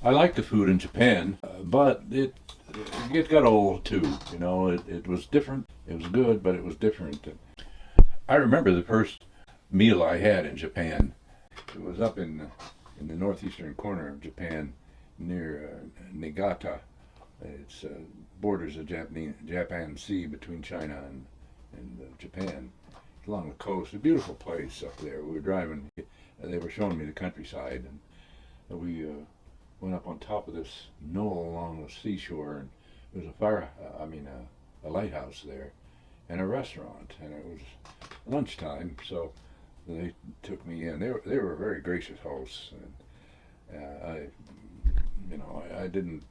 I like the food in Japan, but it got old too. You know, it was different. It was good, but it was different. I remember the first meal I had in Japan. It was up in the northeastern corner of Japan, near Niigata. It's borders the Japan Sea between China and Japan. It's along the coast. A beautiful place up there. We were driving. They were showing me the countryside, and we went up on top of this knoll along the seashore, and there was a a lighthouse there, and a restaurant, and it was lunchtime, so they took me in. They were very gracious hosts, and I didn't.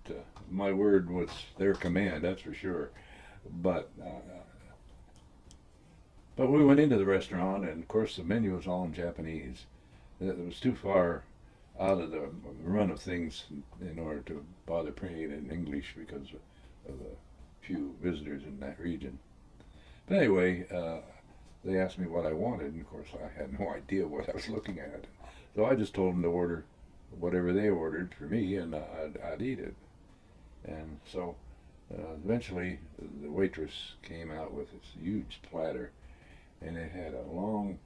My word was their command, that's for sure. But but we went into the restaurant, and of course the menu was all in Japanese. It was too far out of the run of things in order to bother printing it in English because of the few visitors in that region. But anyway, they asked me what I wanted, and of course I had no idea what I was looking at. So I just told them to order whatever they ordered for me, and I'd eat it. And so eventually the waitress came out with this huge platter, and it had a long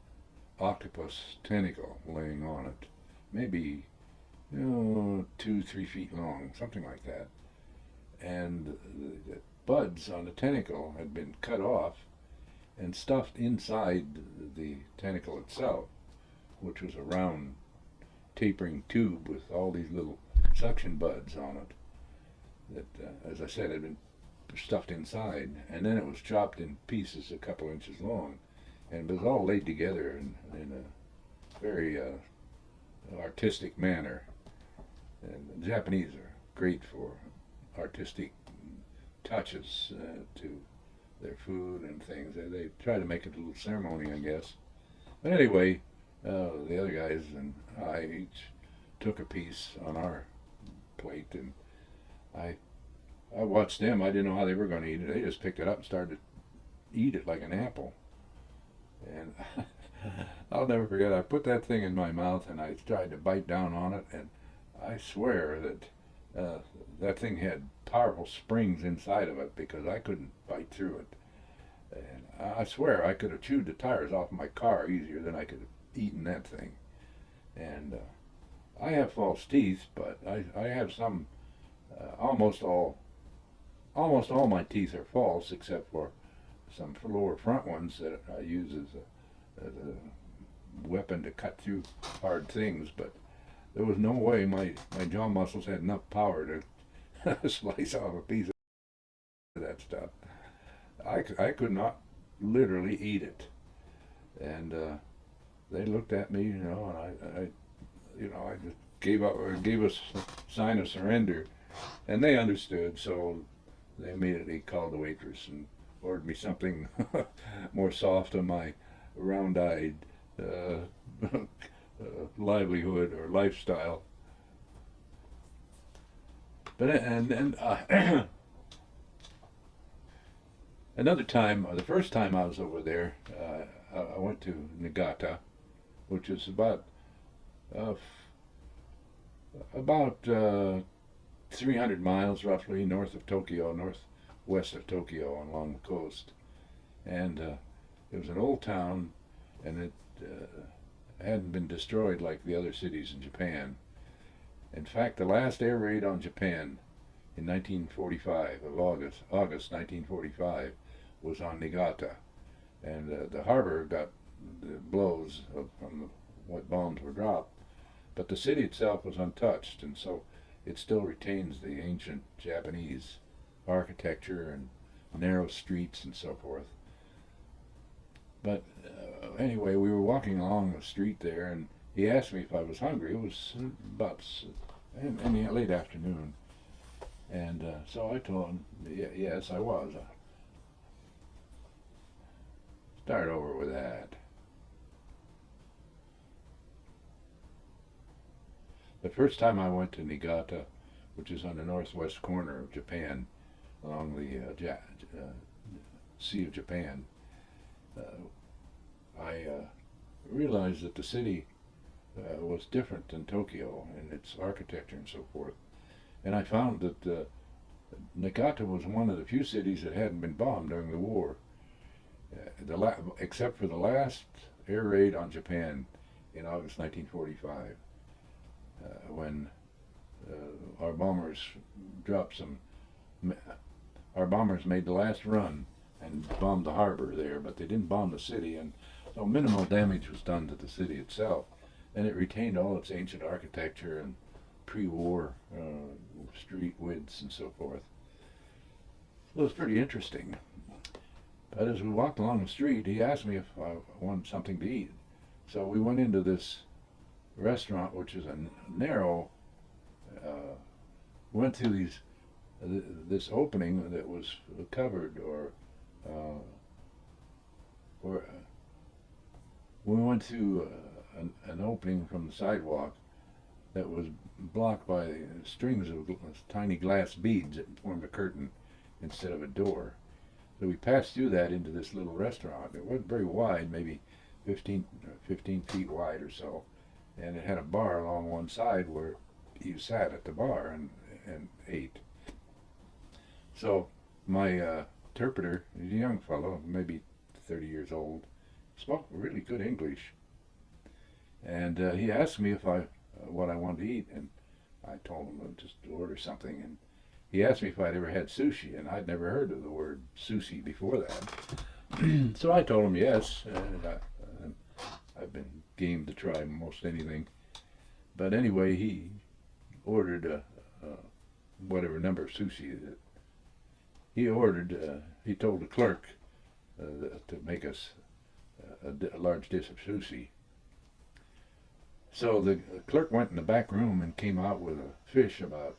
octopus tentacle laying on it, maybe 2, 3 feet long, something like that. And the buds on the tentacle had been cut off and stuffed inside the tentacle itself, which was a round tapering tube with all these little suction buds on it that, as I said, had been stuffed inside. And then it was chopped in pieces a couple inches long, and it was all laid together in a very artistic manner. And the Japanese are great for artistic touches to their food and things. They try to make it a little ceremony, I guess. But anyway, the other guys and I each took a piece on our plate, and I I watched them. I didn't know how they were going to eat it. They just picked it up and started to eat it like an apple. And I'll never forget. I put that thing in my mouth and I tried to bite down on it, and I swear that that thing had powerful springs inside of it because I couldn't bite through it. And I swear I could have chewed the tires off my car easier than I could have eaten that thing. And I have false teeth, but I have some. Almost all my teeth are false, except for some lower front ones that I use as a weapon to cut through hard things. But there was no way my jaw muscles had enough power to slice off a piece of that stuff. I could not literally eat it. And they looked at me, and I just gave a sign of surrender, and they understood. So they immediately called the waitress and ordered me something more soft on my round-eyed livelihood or lifestyle. But and another time, the first time I was over there, I went to Niigata, which is uh, about 300 miles roughly north of Tokyo, northwest of Tokyo, along the coast. And it was an old town, and it hadn't been destroyed like the other cities in Japan. In fact, the last air raid on Japan in 1945, of August 1945, was on Niigata, and the harbor got the blows from what bombs were dropped, but the city itself was untouched, and so it still retains the ancient Japanese architecture and narrow streets and so forth. But anyway, we were walking along the street there, and he asked me if I was hungry. It was about in the late afternoon, and so I told him, yes, I was. Start over with that. The first time I went to Niigata, which is on the northwest corner of Japan, along the Sea of Japan, I realized that the city was different than Tokyo in its architecture and so forth. and I found that Niigata was one of the few cities that hadn't been bombed during the war, except for the last air raid on Japan in August 1945, when our bombers dropped some. Our bombers made the last run and bombed the harbor there, but they didn't bomb the city, and so minimal damage was done to the city itself, and it retained all its ancient architecture and pre-war street widths and so forth. So it was pretty interesting. But as we walked along the street, he asked me if I wanted something to eat. So we went into this restaurant, which is a narrow, went through this opening that was covered, or we went through an opening from the sidewalk that was blocked by strings of tiny glass beads that formed a curtain instead of a door. So we passed through that into this little restaurant. It wasn't very wide, maybe 15 feet wide or so, and it had a bar along one side where you sat at the bar and ate. So my interpreter, he's a young fellow, maybe 30 years old, spoke really good English, and he asked me if what I wanted to eat, and I told him to just order something, and he asked me if I'd ever had sushi, and I'd never heard of the word sushi before that. So I told him yes, and I've been game to try most anything. But anyway, he ordered whatever number of sushi that he ordered. He told the clerk to make us a large dish of sushi. So the clerk went in the back room and came out with a fish about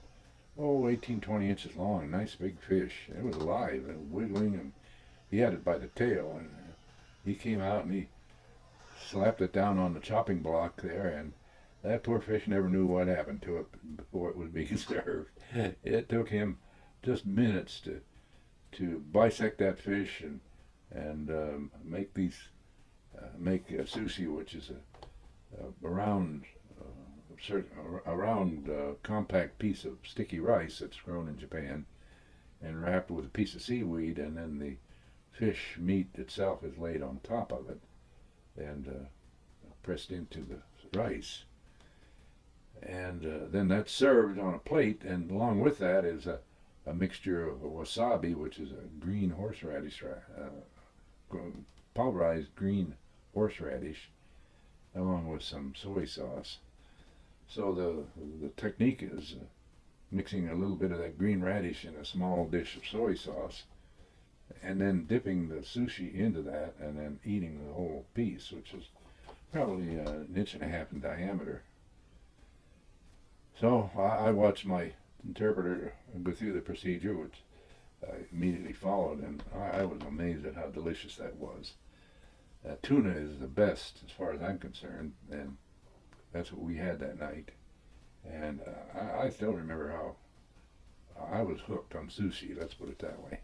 18, 20 inches long, nice big fish. It was alive and wiggling, and he had it by the tail, and he came out and he slapped it down on the chopping block there, and that poor fish never knew what happened to it before it was being served. It took him just minutes to bisect that fish and make sushi, which is a round compact piece of sticky rice that's grown in Japan and wrapped with a piece of seaweed, and then the fish meat itself is laid on top of it and pressed into the rice. And then that's served on a plate, and along with that is a mixture of wasabi, which is a green horseradish, pulverized green horseradish, along with some soy sauce. So the technique is mixing a little bit of that green radish in a small dish of soy sauce, and then dipping the sushi into that, and then eating the whole piece, which is probably an inch and a half in diameter. So I watched my interpreter go through the procedure, which I immediately followed, and I was amazed at how delicious that was. Tuna is the best as far as I'm concerned, and that's what we had that night. And I still remember how I was hooked on sushi, let's put it that way.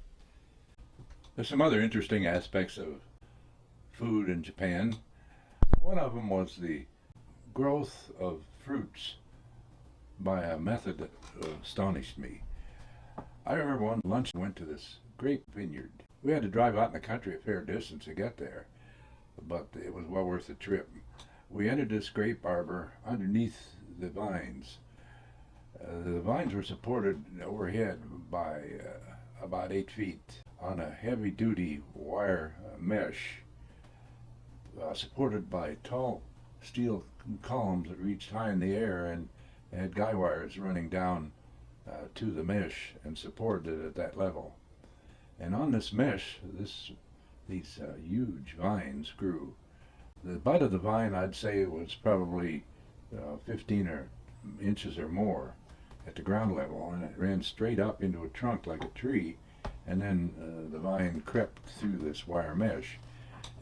There's some other interesting aspects of food in Japan. One of them was the growth of fruits by a method that astonished me. I remember one lunch we went to this grape vineyard. We had to drive out in the country a fair distance to get there, but it was well worth the trip. We entered this grape arbor underneath the vines. The vines were supported overhead by about 8 feet on a heavy-duty wire mesh, supported by tall steel columns that reached high in the air and had guy wires running down to the mesh and supported it at that level. And on this mesh, these huge vines grew. The butt of the vine, I'd say, was probably 15 inches or more at the ground level, and it ran straight up into a trunk like a tree, and then the vine crept through this wire mesh.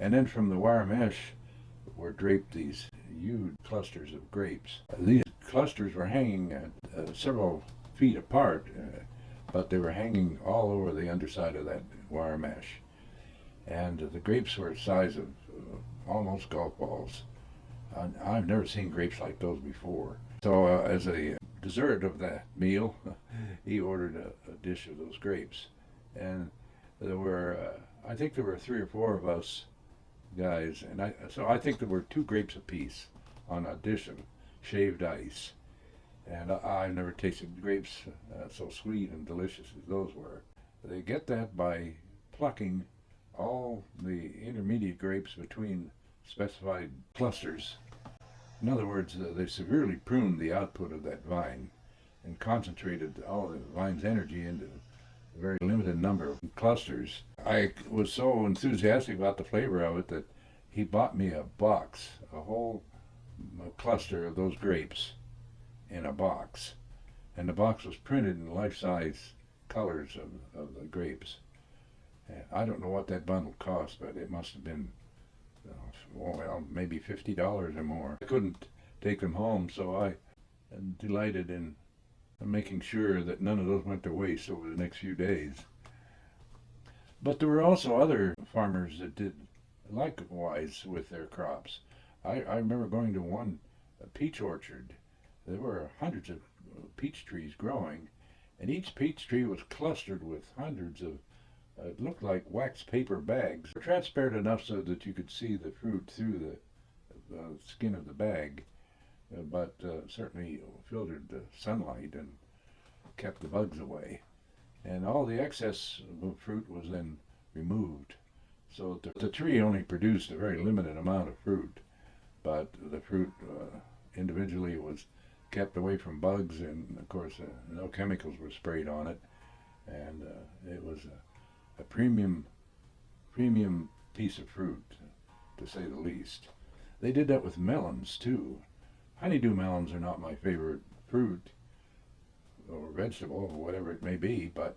And then from the wire mesh were draped these huge clusters of grapes. These clusters were hanging several feet apart, but they were hanging all over the underside of that wire mesh. And the grapes were the size of almost golf balls. I've never seen grapes like those before. So as a dessert of that meal, he ordered a dish of those grapes. And there were, I think there were 3 or 4 of us guys, and so I think there were 2 grapes apiece on a dish of shaved ice. And I've never tasted grapes so sweet and delicious as those were. They get that by plucking all the intermediate grapes between specified clusters. In other words, they severely pruned the output of that vine and concentrated all the vine's energy into a very limited number of clusters. I was so enthusiastic about the flavor of it that he bought me a box, a whole cluster of those grapes in a box. And the box was printed in life-size colors of the grapes. And I don't know what that bundle cost, but it must have been, well, maybe $50 or more. I couldn't take them home, so I am delighted in making sure that none of those went to waste over the next few days. But there were also other farmers that did likewise with their crops. I remember going to one peach orchard. There were hundreds of peach trees growing, and each peach tree was clustered with hundreds of, it looked like wax paper bags, transparent enough so that you could see the fruit through the skin of the bag, but certainly filtered the sunlight and kept the bugs away. And all the excess fruit was then removed. So the tree only produced a very limited amount of fruit, but the fruit individually was kept away from bugs, and of course no chemicals were sprayed on it, and it was a premium piece of fruit, to say the least. They did that with melons too. Honeydew melons are not my favorite fruit or vegetable or whatever it may be, but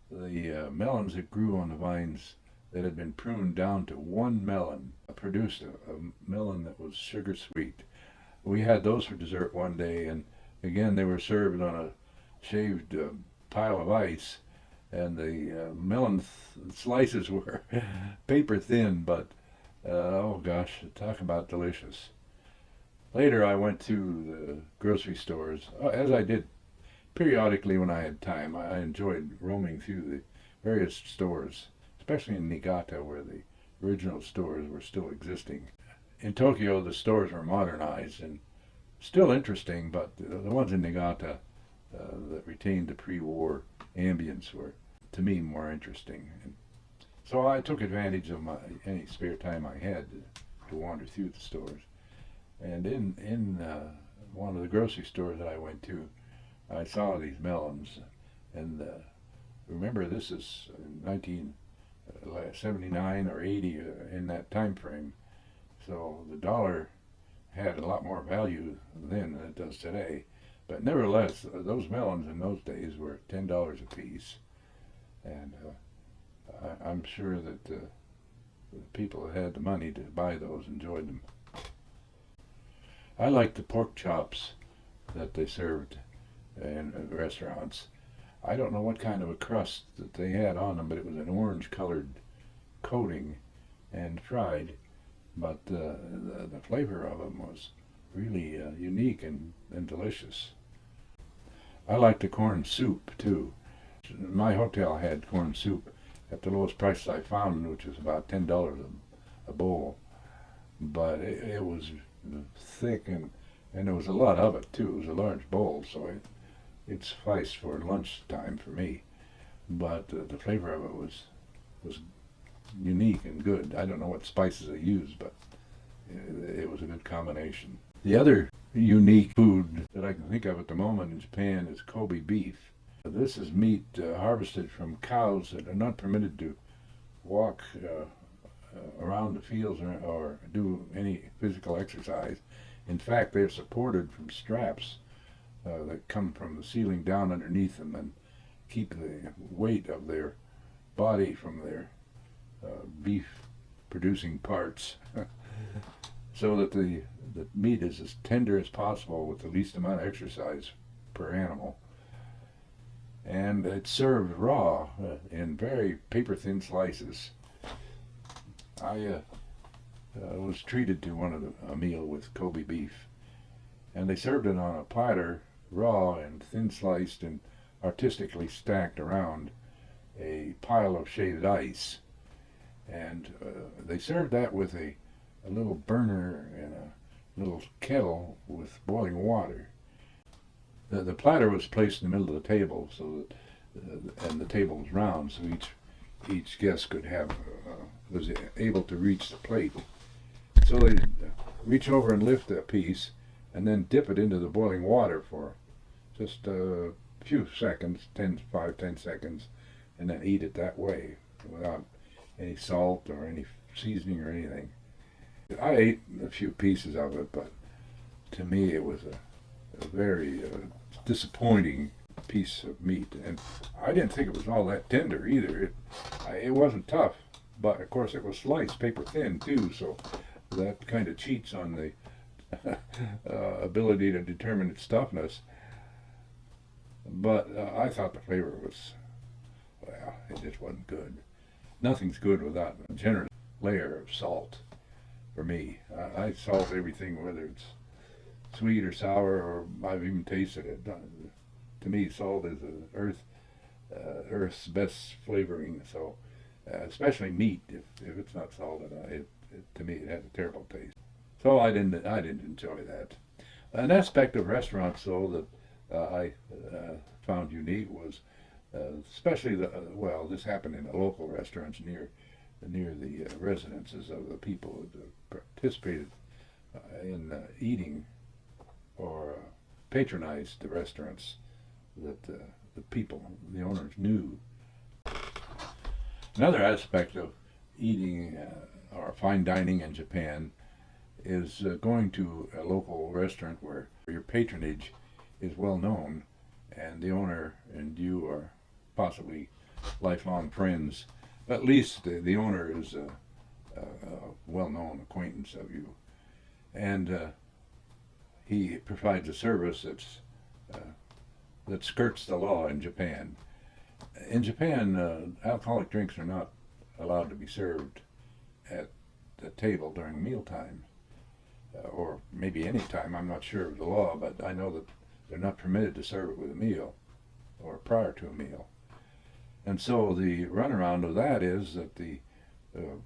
the melons that grew on the vines that had been pruned down to one melon produced a melon that was sugar sweet. We had those for dessert one day, and again they were served on a shaved pile of ice, and the melon slices were paper thin, but oh gosh, talk about delicious. Later I went to the grocery stores, as I did periodically when I had time. I enjoyed roaming through the various stores, especially in Niigata, where the original stores were still existing. In Tokyo, the stores were modernized and still interesting, but the ones in Niigata that retained the pre-war ambience were, to me, more interesting. And so I took advantage of any spare time I had to wander through the stores. And in one of the grocery stores that I went to, I saw these melons, and remember, this is 1979 or 80, in that time frame. So the dollar had a lot more value then than it does today. But nevertheless, those melons in those days were $10 a piece. And I'm sure that the people that had the money to buy those enjoyed them. I liked the pork chops that they served in restaurants. I don't know what kind of a crust that they had on them, but it was an orange-colored coating and fried. But the flavor of them was really unique and delicious. I liked the corn soup too. My hotel had corn soup at the lowest price I found, which was about $10 a bowl. But it was thick, and there was a lot of it too. It was a large bowl, so it sufficed for lunchtime for me. But the flavor of it was unique and good. I don't know what spices they used, but it was a good combination. The other unique food that I can think of at the moment in Japan is Kobe beef. This is meat harvested from cows that are not permitted to walk around the fields or do any physical exercise. In fact, they're supported from straps that come from the ceiling down underneath them and keep the weight of their body from their beef producing parts so that the meat is as tender as possible with the least amount of exercise per animal. And it's served raw in very paper thin slices. I was treated to a meal with Kobe beef, and they served it on a platter raw and thin sliced and artistically stacked around a pile of shaved ice. And they served that with a little burner and a little kettle with boiling water. The platter was placed in the middle of the table, so that, and the table was round, so each guest could have was able to reach the plate. So they reach over and lift a piece, and then dip it into the boiling water for just a few seconds, 10 seconds, and then eat it that way without any salt or any seasoning or anything. I ate a few pieces of it, but to me it was a very disappointing piece of meat, and I didn't think it was all that tender either. It wasn't tough, but of course it was sliced paper thin too, so that kind of cheats on the ability to determine its toughness. But I thought the flavor was, well, it just wasn't good. Nothing's good without a generous layer of salt. For me, I salt everything, whether it's sweet or sour, or I've even tasted it. To me, salt is Earth's best flavoring. So, especially meat, if it's not salted, to me it has a terrible taste. So I didn't enjoy that. An aspect of restaurants, though, that I found unique was, especially well, this happened in the local restaurants near the residences of the people who participated in eating or patronized the restaurants that the people, the owners, knew. Another aspect of eating or fine dining in Japan is going to a local restaurant where your patronage is well known and the owner and you are possibly lifelong friends. At least the owner is a well-known acquaintance of you, and he provides a service that skirts the law in Japan. In Japan, alcoholic drinks are not allowed to be served at the table during mealtime, or maybe any time. I'm not sure of the law, but I know that they're not permitted to serve it with a meal or prior to a meal. And so the runaround of that is that the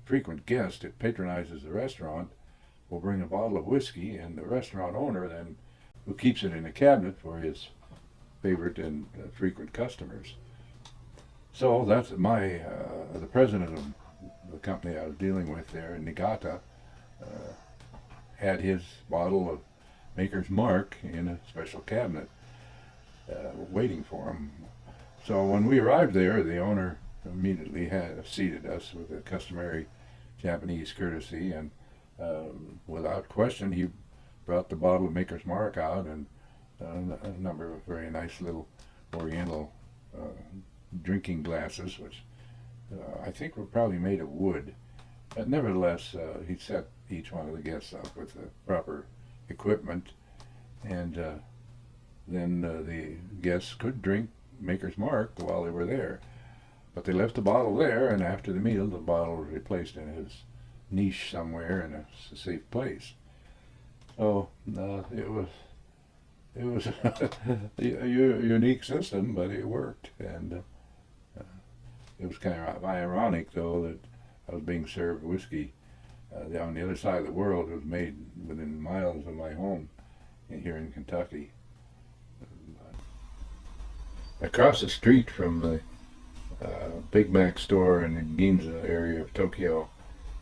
frequent guest that patronizes the restaurant will bring a bottle of whiskey, and the restaurant owner then, who keeps it in a cabinet for his favorite and frequent customers. So that's the president of the company I was dealing with there in Niigata had his bottle of Maker's Mark in a special cabinet waiting for him. So when we arrived there, the owner immediately had seated us with the customary Japanese courtesy, and without question, he brought the bottle of Maker's Mark out and a number of very nice little Oriental drinking glasses, which I think were probably made of wood. But nevertheless, he set each one of the guests up with the proper equipment, and then the guests could drink Maker's Mark while they were there. But they left the bottle there, and after the meal, the bottle was replaced in his niche somewhere in a safe place. So it was a unique system, but it worked, and it was kind of ironic, though, that I was being served whiskey on the other side of the world. It was made within miles of my home here in Kentucky. Across the street from the Big Mac store in the Ginza area of Tokyo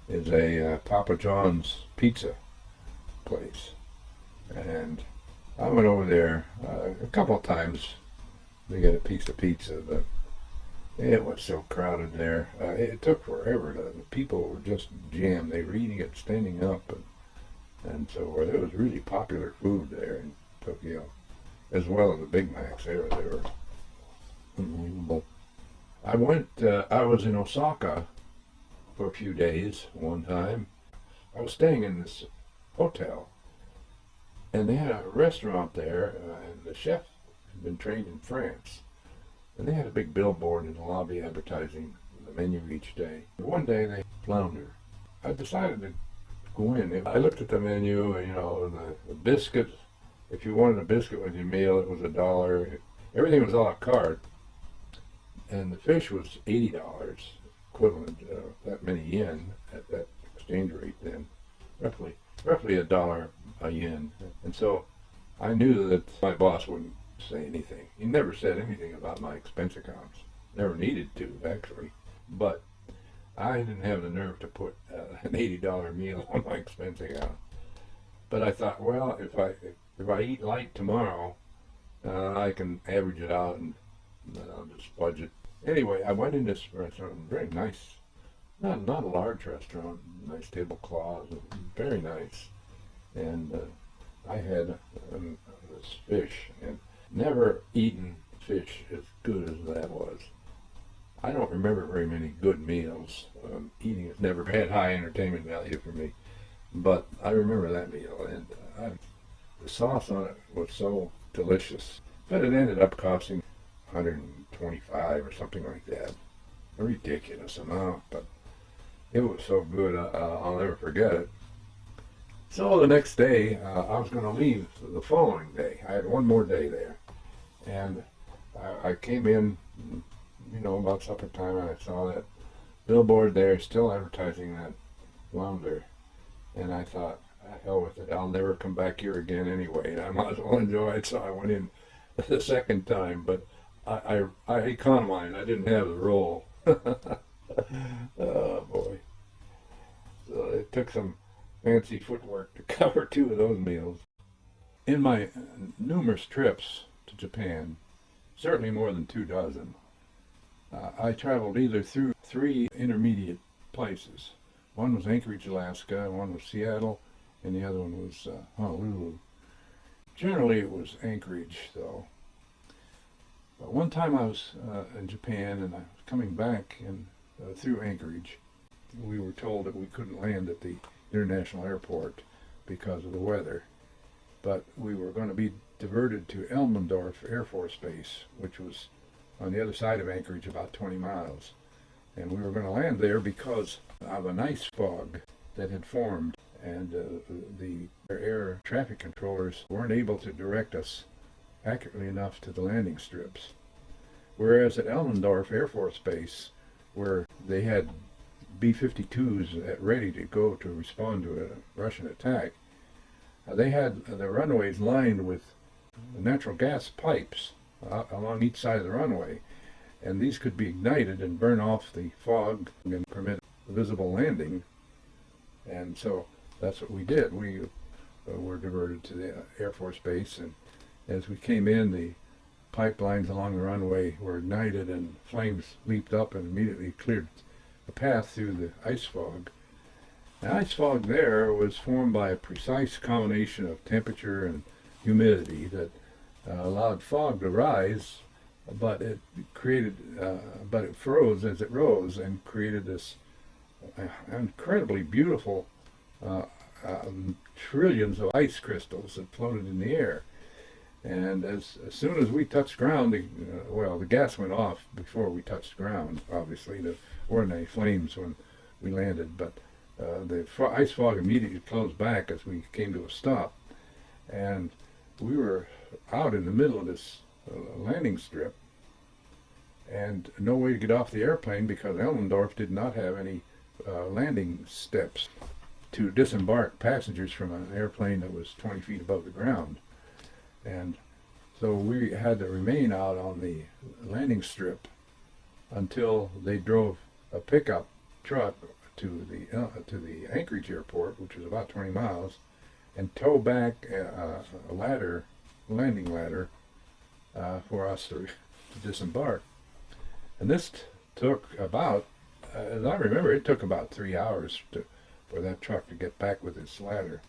is a Papa John's pizza place. And I went over there a couple of times to get a piece of pizza, but it was so crowded there. It took forever. The people were just jammed. They were eating it standing up, and so forth. It was really popular food there in Tokyo, as well as the Big Macs. They were unbelievable. I was in Osaka for a few days one time. I was staying in this hotel, and they had a restaurant there, and the chef had been trained in France. And they had a big billboard in the lobby advertising the menu each day. One day they flounder. I decided to go in. I looked at the menu, the biscuit If you wanted a biscuit with your meal, it was $1. Everything was a la carte, and the fish was $80, equivalent that many yen at that exchange rate then, roughly $1 a yen. And so I knew that my boss wouldn't say anything. He never said anything about my expense accounts. Never needed to, actually. But I didn't have the nerve to put an $80 meal on my expense account. But I thought, well, if I eat light tomorrow, I can average it out and I'll just budget. Anyway, I went in this restaurant, very nice, not a large restaurant, nice tablecloths, very nice. And I had this fish, and never eaten fish as good as that was. I don't remember very many good meals. Eating has never had high entertainment value for me, but I remember that meal, and the sauce on it was so delicious. But it ended up costing 125 or something like that. A ridiculous amount, but it was so good, I'll never forget it. So the next day, I was going to leave the following day. I had one more day there. And I came in, about supper time, and I saw that billboard there still advertising that flounder. And I thought, hell with it, I'll never come back here again anyway, and I might as well enjoy it. So I went in the second time, but I economized. I didn't have the roll. Oh boy. So it took some fancy footwork to cover 2 of those meals. In my numerous trips to Japan, certainly more than 2 dozen, I traveled either through 3 intermediate places. One was Anchorage, Alaska, one was Seattle, and the other one was Honolulu. Generally it was Anchorage, though. But one time I was in Japan, and I was coming back through Anchorage. We were told that we couldn't land at the international airport because of the weather, but we were going to be diverted to Elmendorf Air Force Base, which was on the other side of Anchorage, about 20 miles. And we were going to land there because of an ice fog that had formed, and the air traffic controllers weren't able to direct us accurately enough to the landing strips. Whereas at Elmendorf Air Force Base, where they had B-52s ready to go to respond to a Russian attack, they had the runways lined with natural gas pipes along each side of the runway, and these could be ignited and burn off the fog and permit visible landing. And so that's what we did. We were diverted to the Air Force Base, and as we came in, the pipelines along the runway were ignited and flames leaped up and immediately cleared a path through the ice fog. The ice fog there was formed by a precise combination of temperature and humidity that allowed fog to rise, but it froze as it rose and created this incredibly beautiful trillions of ice crystals that floated in the air. And as soon as we touched ground, the gas went off before we touched ground. Obviously, there weren't any flames when we landed, but the ice fog immediately closed back as we came to a stop. And we were out in the middle of this landing strip, and no way to get off the airplane because Elmendorf did not have any landing steps to disembark passengers from an airplane that was 20 feet above the ground. And so we had to remain out on the landing strip until they drove a pickup truck to the Anchorage airport, which was about 20 miles, and tow back a landing ladder, for us to disembark. And this took about, as I remember, it took about 3 hours for that truck to get back with its ladder.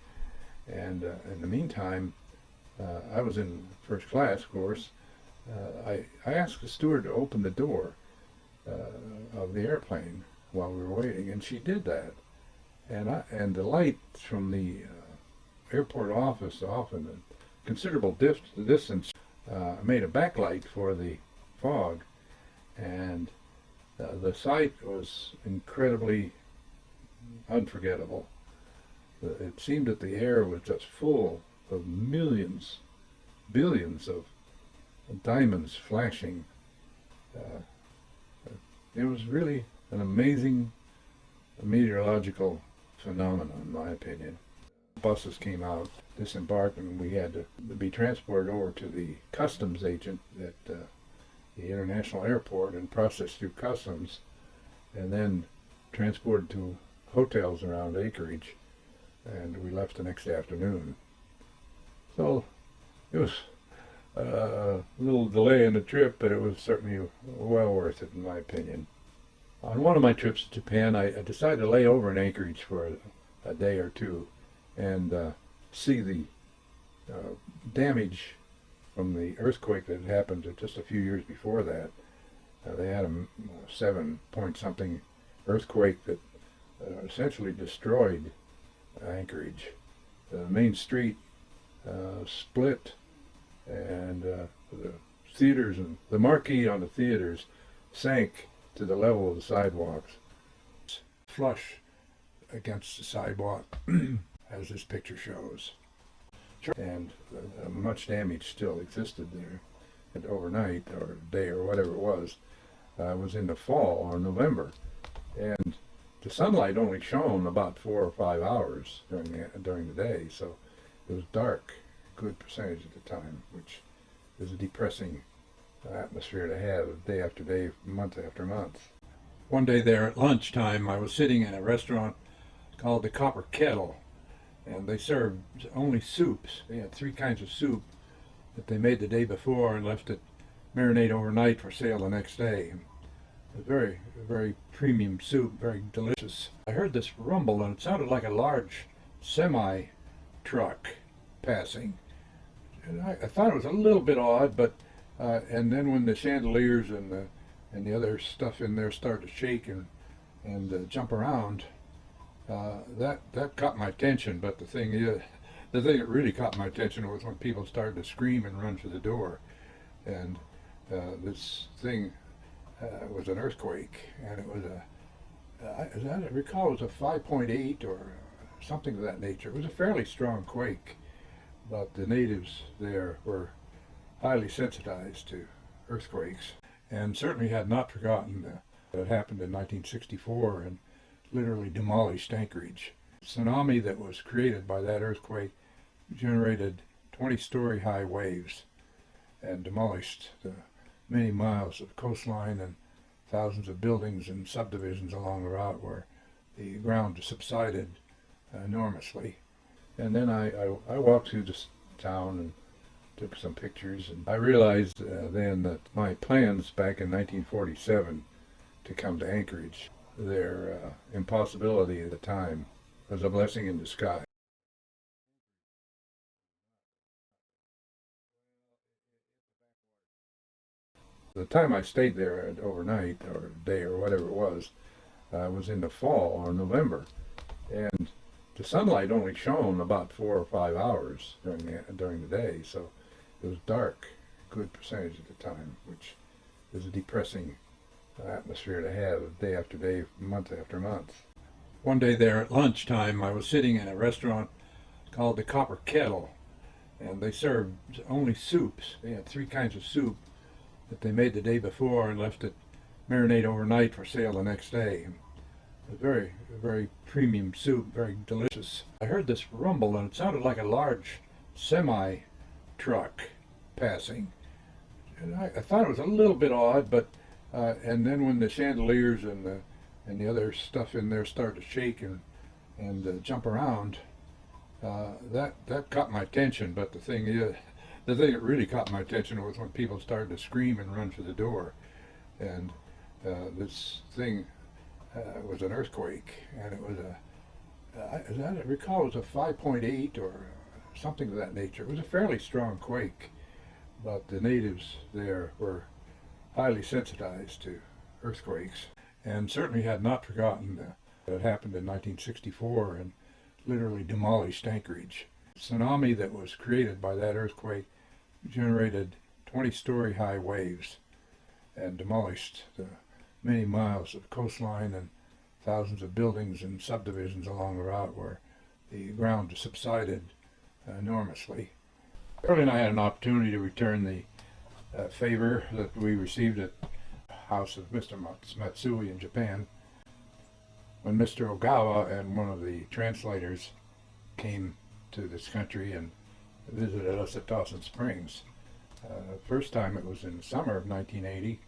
And in the meantime, I was in first class, of course. I asked the steward to open the door of the airplane while we were waiting, and she did that. And the light from the airport office off in a considerable distance made a backlight for the fog, and the sight was incredibly unforgettable. It seemed that the air was just full of millions billions of diamonds flashing. Uh, it was really an amazing meteorological phenomenon, in my opinion. Buses came out, disembarked, and we had to be transported over to the customs agent at the international airport and processed through customs, and then transported to hotels around Anchorage, and we left the next afternoon. So it was a little delay in the trip, but it was certainly well worth it, in my opinion. On one of my trips to Japan, I decided to lay over in Anchorage for a day or two and see the damage from the earthquake that had happened just a few years before that. They had a 7 point something earthquake that essentially destroyed Anchorage. The main street split, and the theaters and the marquee on the theaters sank to the level of the sidewalks, flush against the sidewalk, as this picture shows. And much damage still existed there. And overnight, or day, or whatever it was in the fall or November, and the sunlight only shone about 4 or 5 hours during the day, so it was dark a good percentage of the time, which is a depressing atmosphere to have day after day, month after month. One day there at lunchtime, I was sitting in a restaurant called the Copper Kettle, and they served only soups. They had 3 kinds of soup that they made the day before and left it marinate overnight for sale the next day. It was very, very premium soup, very delicious. I heard this rumble, and it sounded like a large semi-truck passing. And I thought it was a little bit odd, but and then when the chandeliers and the other stuff in there started to shake and jump around, that caught my attention. But the thing that really caught my attention was when people started to scream and run for the door, and this thing was an earthquake, and it was as I recall, it was a 5.8 or something of that nature. It was a fairly strong quake, but the natives there were highly sensitized to earthquakes, and certainly had not forgotten that it happened in 1964 and literally demolished Anchorage. The tsunami that was created by that earthquake generated 20-story high waves and demolished the many miles of coastline and thousands of buildings and subdivisions along the route, where the ground subsided enormously. And then I walked through this town and took some pictures, and I realized then that my plans back in 1947 to come to Anchorage, their impossibility at the time, was a blessing in disguise. The time I stayed there overnight, or day, or whatever it was in the fall or November, and the sunlight only shone about 4 or 5 hours during the day, so it was dark a good percentage of the time, which is a depressing atmosphere to have day after day, month after month. One day there at lunchtime, I was sitting in a restaurant called the Copper Kettle, and they served only soups. They had 3 kinds of soup that they made the day before and left it marinate overnight for sale the next day. It was very, very premium soup, very delicious. I heard this rumble, and it sounded like a large semi-truck passing. And I thought it was a little bit odd, but and then when the chandeliers and the other stuff in there started to shake and jump around, that caught my attention. But the thing that really caught my attention was when people started to scream and run for the door, and this thing was an earthquake, and it was as I recall, it was a 5.8 or something of that nature. It was a fairly strong quake, but the natives there were highly sensitized to earthquakes, and certainly had not forgotten that it happened in 1964 and literally demolished Anchorage. The tsunami that was created by that earthquake generated 20-story high waves and demolished the many miles of coastline and thousands of buildings and subdivisions along the route, where the ground subsided enormously. Early and I had an opportunity to return the favor that we received at the house of Mr. Matsui in Japan when Mr. Ogawa and one of the translators came to this country and visited us at Dawson Springs. First time it was in the summer of 1980,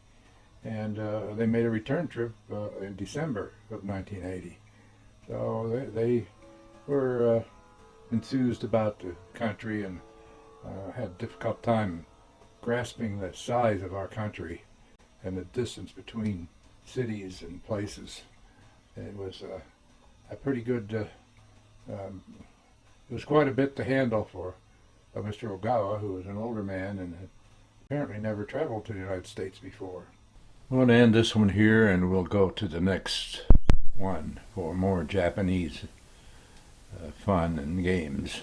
and they made a return trip in December of 1980. So they were enthused about the country and had a difficult time grasping the size of our country and the distance between cities and places. It was a pretty good, it was quite a bit to handle for Mr. Ogawa, who was an older man and had apparently never traveled to the United States before. We'll end this one here and we'll go to the next one for more Japanese fun and games.